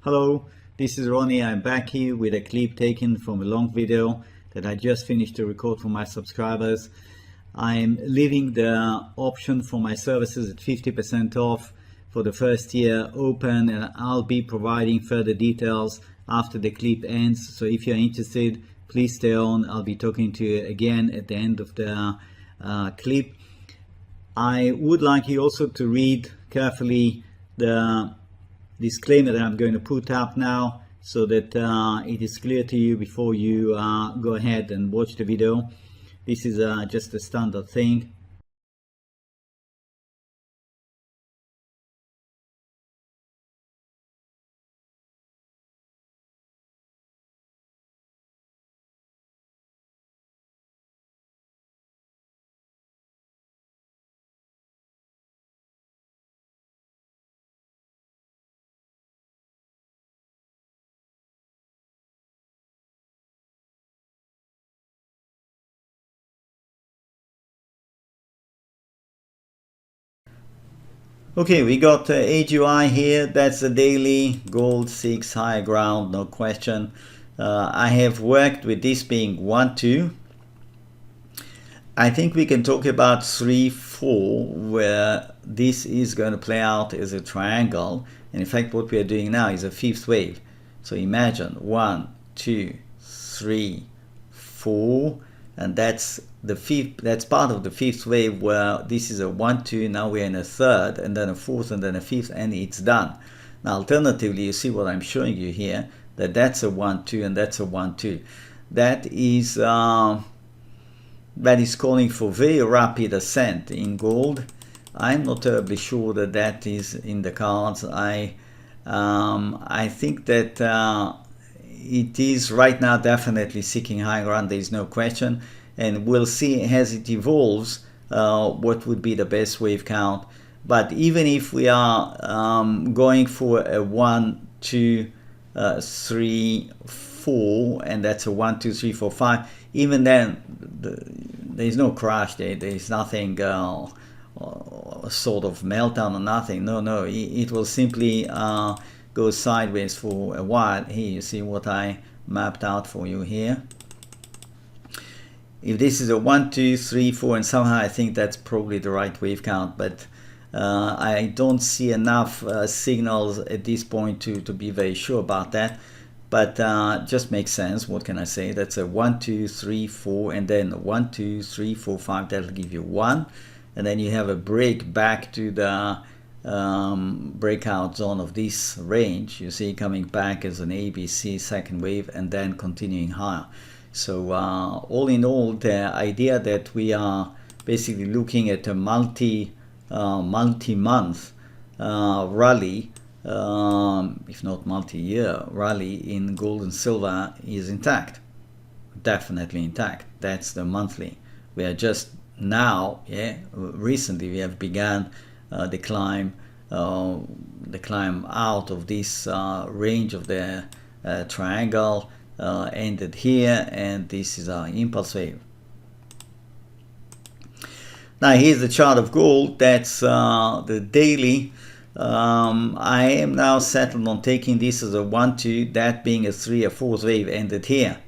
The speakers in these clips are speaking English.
Hello, this is Ronnie. I'm back here with a clip taken from a long video that I just finished to record for my subscribers. I'm leaving the option for my services at 50% off for the first year open, and I'll be providing further details after the clip ends. So if you're interested, please stay on. I'll be talking to you again at the end of the clip. I would like you also to read carefully the disclaimer that I'm going to put up now, so that it is clear to you before you go ahead and watch the video. This is just a standard thing. Okay, we got HUI here. That's the daily gold 6 higher ground, no question. I have worked with this being 1-2. I think we can talk about 3-4, where this is going to play out as a triangle. And in fact, what we are doing now is a fifth wave. So imagine 1, 2, 3, 4, and that's the fifth. That's part of the fifth wave, where this is a 1-2. Now we're in a third, and then a fourth, and then a fifth, and it's done. Now, alternatively, you see what I'm showing you here, that's a 1-2, and that's a 1-2. That is calling for very rapid ascent in gold. I'm not terribly sure that that is in the cards. I think that it is right now definitely seeking high ground. There is no question, and we'll see as it evolves what would be the best wave count. But even if we are going for a 1, 2, 3, 4, and that's a 1, 2, 3, 4, 5, even then there's no crash there. There's nothing sort of meltdown or nothing. No, it will simply go sideways for a while. Here you see what I mapped out for you here. If this is a 1, 2, 3, 4, and somehow I think that's probably the right wave count, but I don't see enough signals at this point to be very sure about that. But just makes sense. What can I say? That's a 1, 2, 3, 4, and then 1, 2, 3, 4, 5. That'll give you 1, and then you have a break back to the breakout zone of this range. You see, coming back as an ABC second wave, and then continuing higher. So all in all, the idea that we are basically looking at a multi-month rally, if not multi-year rally in gold and silver, is intact, definitely intact. That's the monthly. We are just now, recently we have begun the climb out of this range of the triangle, ended here, and this is our impulse wave. Now here's the chart of gold. That's the daily. I am now settled on taking this as a 1-2, that being a 3 or 4 wave, ended here.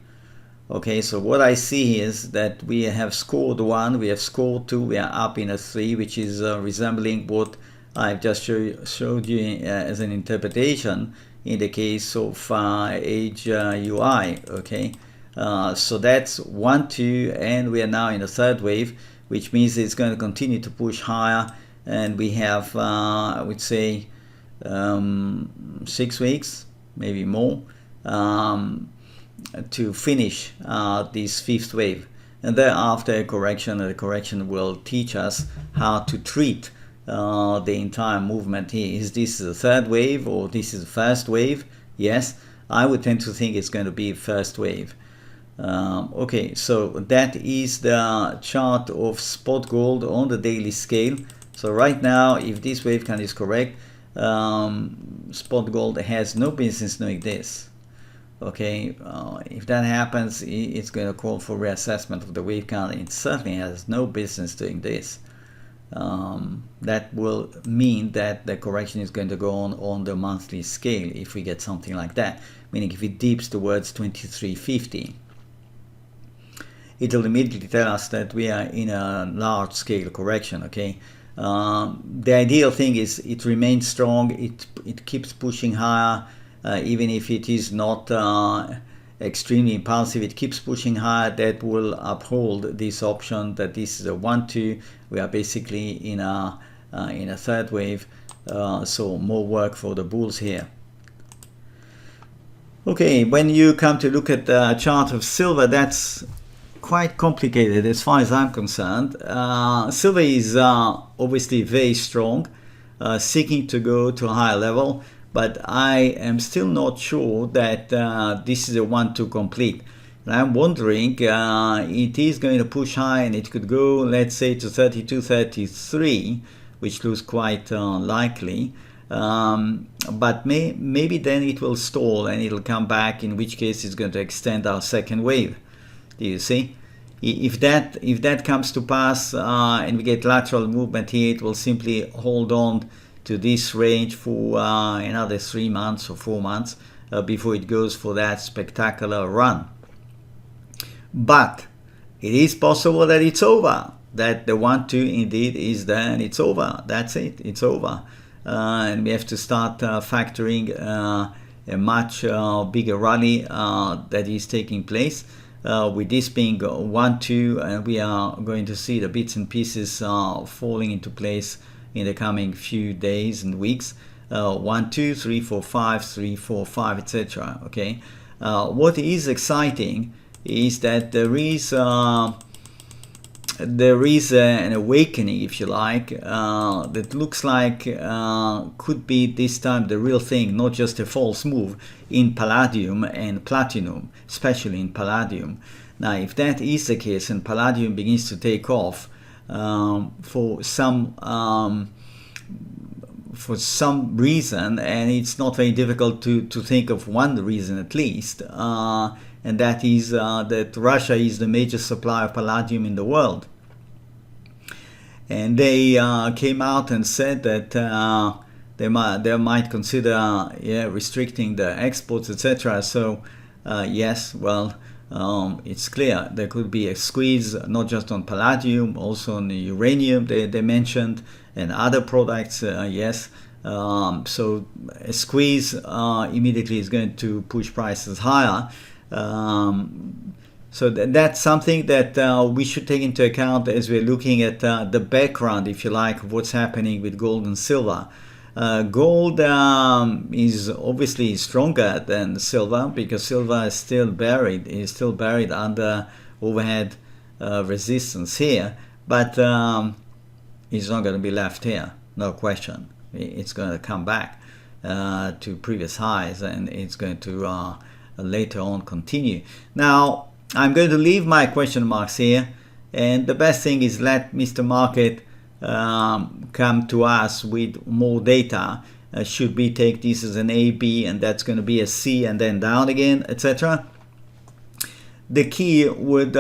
Okay, so what I see is that we have scored 1, we have scored 2, we are up in a 3, which is resembling what I've just showed you as an interpretation in the case of HUI. Okay, so that's 1-2, and we are now in a third wave, which means it's going to continue to push higher, and we have I would say 6 weeks, maybe more, to finish this fifth wave, and thereafter a correction. And the correction will teach us how to treat the entire movement here. Is this the third wave, or this is the first wave? Yes, I would tend to think it's going to be first wave. Okay, so that is the chart of spot gold on the daily scale. So right now, if this wave count is correct, spot gold has no business doing this. Okay, if that happens, it's going to call for reassessment of the wave count. It certainly has no business doing this. that will mean that the correction is going to go on the monthly scale if we get something like that, meaning if it dips towards 23.50, it will immediately tell us that we are in a large scale correction. Okay, the ideal thing is it remains strong, it keeps pushing higher, even if it is not extremely impulsive, it keeps pushing higher. That will uphold this option that this is a 1-2. We are basically in a third wave, so more work for the bulls here. Okay, when you come to look at the chart of silver, that's quite complicated as far as I'm concerned. Silver is obviously very strong, seeking to go to a higher level, but I am still not sure that this is a 1-2 complete. And I'm wondering, it is going to push high and it could go, let's say, to 32, 33, which looks quite likely. But maybe then it will stall and it'll come back, in which case it's going to extend our second wave. Do you see? If that comes to pass and we get lateral movement here, it will simply hold on to this range for another 3 months or 4 months before it goes for that spectacular run. But it is possible that it's over, that the 1-2 indeed is there and it's over. That's it, it's over. And we have to start factoring a much bigger rally that is taking place. With this being 1-2, and we are going to see the bits and pieces falling into place in the coming few days and weeks. 1, 2, 3, 4, 5, 3, 4, 5, etc. Okay. What is exciting is that there is an awakening, if you like, that looks like could be this time the real thing, not just a false move, in palladium and platinum, especially in palladium. Now, if that is the case and palladium begins to take off for some reason, and it's not very difficult to think of one reason at least, and that is that Russia is the major supplier of palladium in the world. And they came out and said that they might consider restricting the exports, etc. So yes, well, it's clear there could be a squeeze not just on palladium, also on the uranium they mentioned, and other products. Yes, so a squeeze immediately is going to push prices higher. So that's something that we should take into account as we're looking at the background, if you like, of what's happening with gold and silver. Gold is obviously stronger than silver because silver is still buried under overhead resistance here, but it's not going to be left here, no question. It's going to come back to previous highs, and it's going to later on continue. Now, I'm going to leave my question marks here, and the best thing is let Mr. Market come to us with more data. Should we take this as an A, B, and that's going to be a C and then down again, etc.? The key would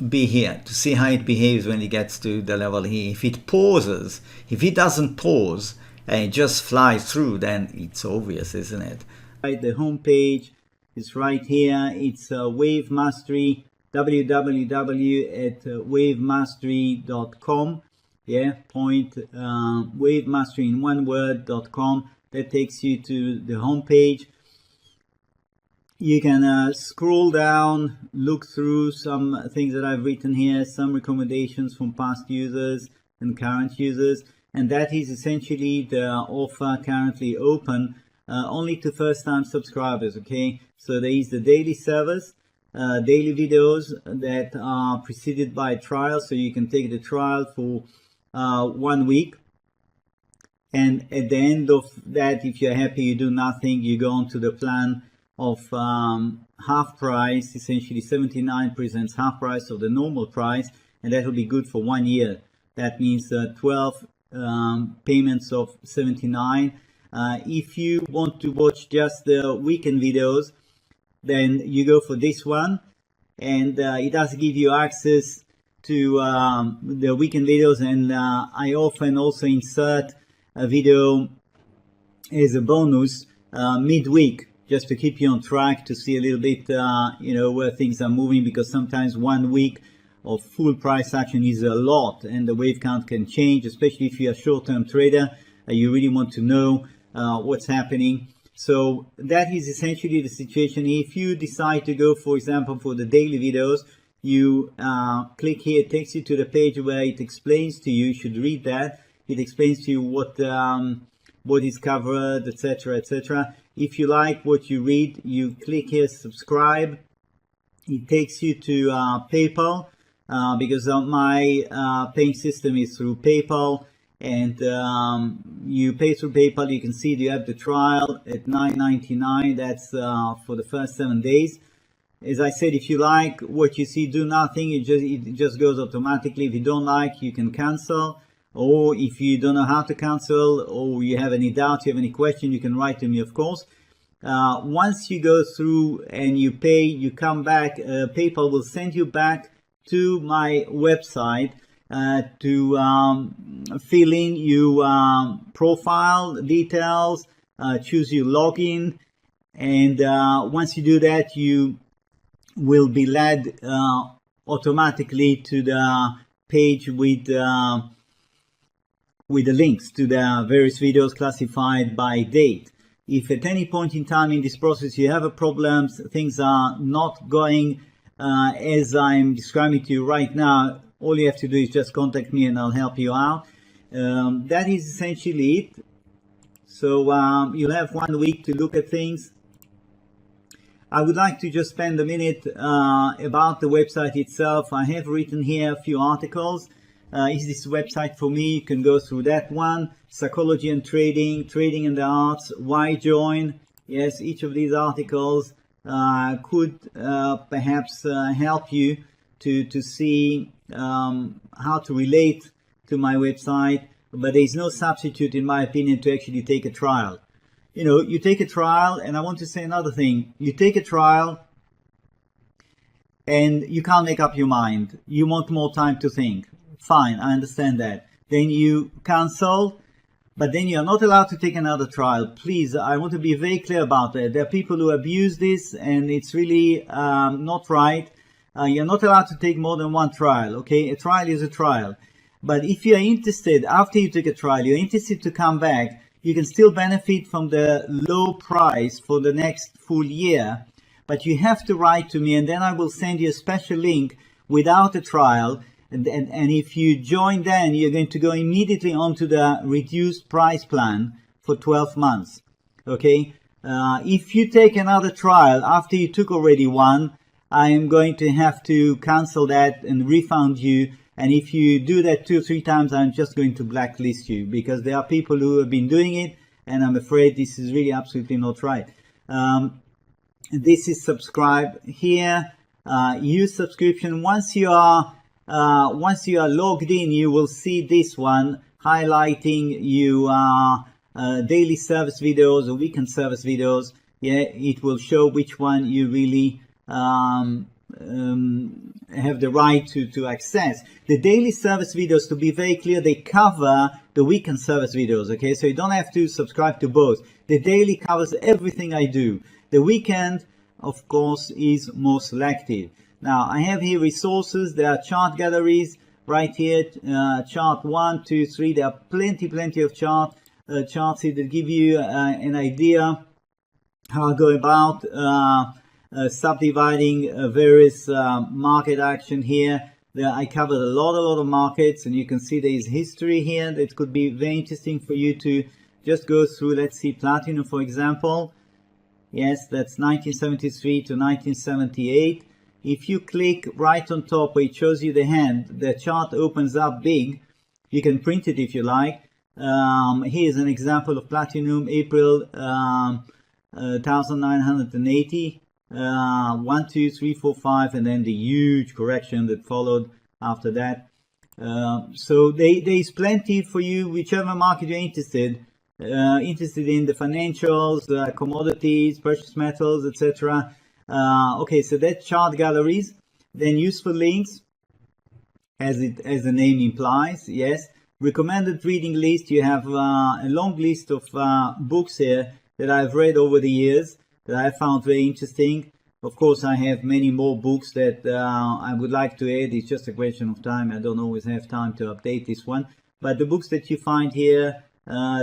be here to see how it behaves when it gets to the level here. If it pauses, if it doesn't pause and it just flies through, then it's obvious, isn't it? Right, the home page is right here. It's Wave Mastery, www.wavemastery.com. Yeah, wavemastery in one word.com. That takes you to the home page. You can scroll down, look through some things that I've written here, some recommendations from past users and current users, and that is essentially the offer currently open only to first-time subscribers. Okay, so there is the daily service, daily videos that are preceded by a trial, so you can take the trial for 1 week, and at the end of that, if you're happy, you do nothing, you go on to the plan of half price. Essentially 79 presents half price of the normal price, and that will be good for 1 year. That means 12 payments of 79. If you want to watch just the weekend videos, then you go for this one, and it does give you access to the weekend videos, and I often also insert a video as a bonus midweek, just to keep you on track, to see a little bit where things are moving, because sometimes 1 week of full price action is a lot, and the wave count can change, especially if you're a short-term trader. You really want to know what's happening. So that is essentially the situation. If you decide to go, for example, for the daily videos, you click here. It takes you to the page where it explains to you. You should read that. It explains to you what is covered, etc., etc. If you like what you read, you click here, subscribe. It takes you to PayPal, because my paying system is through PayPal, and you pay through PayPal. You can see you have the trial at $9.99. That's for the first 7 days. As I said, if you like what you see, do nothing. It just goes automatically. If you don't like, you can cancel. Or if you don't know how to cancel, or you have any doubt, you have any question, you can write to me, of course. Once you go through and you pay, you come back, PayPal will send you back to my website to fill in your profile details, choose your login, and once you do that, you will be led automatically to the page with the links to the various videos classified by date. If at any point in time in this process you have a problem, things are not going as I'm describing to you right now, all you have to do is just contact me and I'll help you out. That is essentially it. So you'll have 1 week to look at things. I would like to just spend a minute about the website itself. I have written here a few articles. Is this website for me? You can go through that one. Psychology and trading, trading and the arts, why join? Yes, each of these articles could perhaps help you to see how to relate to my website, but there is no substitute, in my opinion, to actually take a trial. You know, you take a trial, and I want to say another thing. You take a trial and you can't make up your mind. You want more time to think. Fine, I understand that. Then you cancel, but then you're not allowed to take another trial. Please, I want to be very clear about that. There are people who abuse this, and it's really not right. You're not allowed to take more than one trial, okay? A trial is a trial. But if you're interested, after you take a trial, you're interested to come back, you can still benefit from the low price for the next full year. But you have to write to me, and then I will send you a special link without a trial. And if you join, then you're going to go immediately onto the reduced price plan for 12 months. Okay? If you take another trial after you took already one, I am going to have to cancel that and refund you. And if you do that 2 or 3 times, I'm just going to blacklist you, because there are people who have been doing it, and I'm afraid this is really absolutely not right. This is subscribe here. Use subscription. Once you are logged in, you will see this one highlighting you daily service videos or weekend service videos. Yeah, it will show which one you really have the right to access. The daily service videos, to be very clear, they cover the weekend service videos. Okay, so you don't have to subscribe to both. The daily covers everything I do. The weekend, of course, is more selective. Now, I have here resources. There are chart galleries right here. Chart 1, 2, 3. There are plenty of charts here that give you an idea how I go about subdividing various market action here. There I covered a lot of markets, and you can see there is history here that could be very interesting for you to just go through. Let's see, platinum, for example. Yes, that's 1973 to 1978. If you click right on top where it shows you the hand, the chart opens up big. You can print it if you like. Here's an example of platinum, April 1980. 1, 2, 3, 4, 5, and then the huge correction that followed after that. So there is plenty for you, whichever market you're interested in, the financials, commodities, precious metals, etc. Okay, so that's chart galleries. Then useful links. as the name implies. Yes, recommended reading list. You have a long list of books here that I've read over the years that I found very interesting. Of course, I have many more books that I would like to add. It's just a question of time. I don't always have time to update this one. But the books that you find here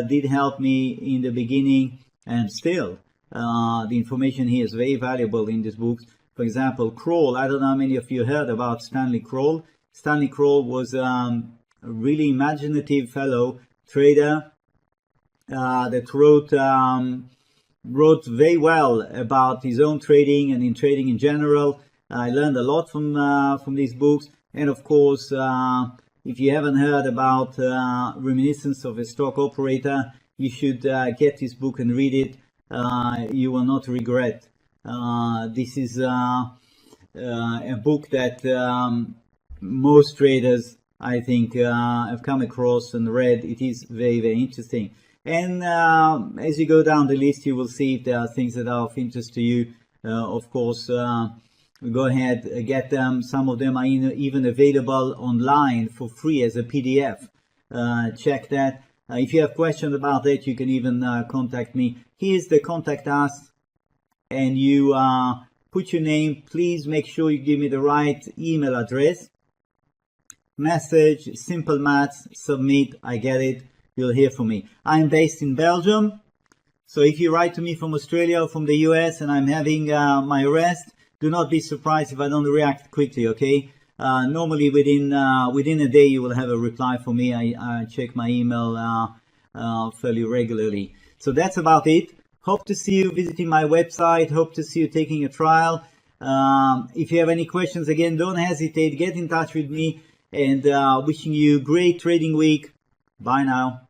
did help me in the beginning, and still the information here is very valuable in these books. For example, Kroll. I don't know how many of you heard about Stanley Kroll. Stanley Kroll was a really imaginative fellow trader that wrote very well about his own trading and in trading in general. I learned a lot from these books. And of course, if you haven't heard about Reminiscence of a Stock Operator, you should get this book and read it. You will not regret. This is a book that most traders, I think, have come across and read. It is very, very interesting. And as you go down the list, you will see if there are things that are of interest to you. Of course, go ahead, get them. Some of them are even available online for free as a PDF. Check that. If you have questions about that, you can even contact me. Here's the contact us, and you put your name. Please make sure you give me the right email address. Message, simple maths, submit, I get it. You'll hear from me. I'm based in Belgium, so if you write to me from Australia or from the US and I'm having my rest, do not be surprised if I don't react quickly, okay? Normally within a day you will have a reply from me. I check my email fairly regularly. So that's about it. Hope to see you visiting my website. Hope to see you taking a trial. If you have any questions, again, don't hesitate. Get in touch with me, and wishing you a great trading week. Bye now.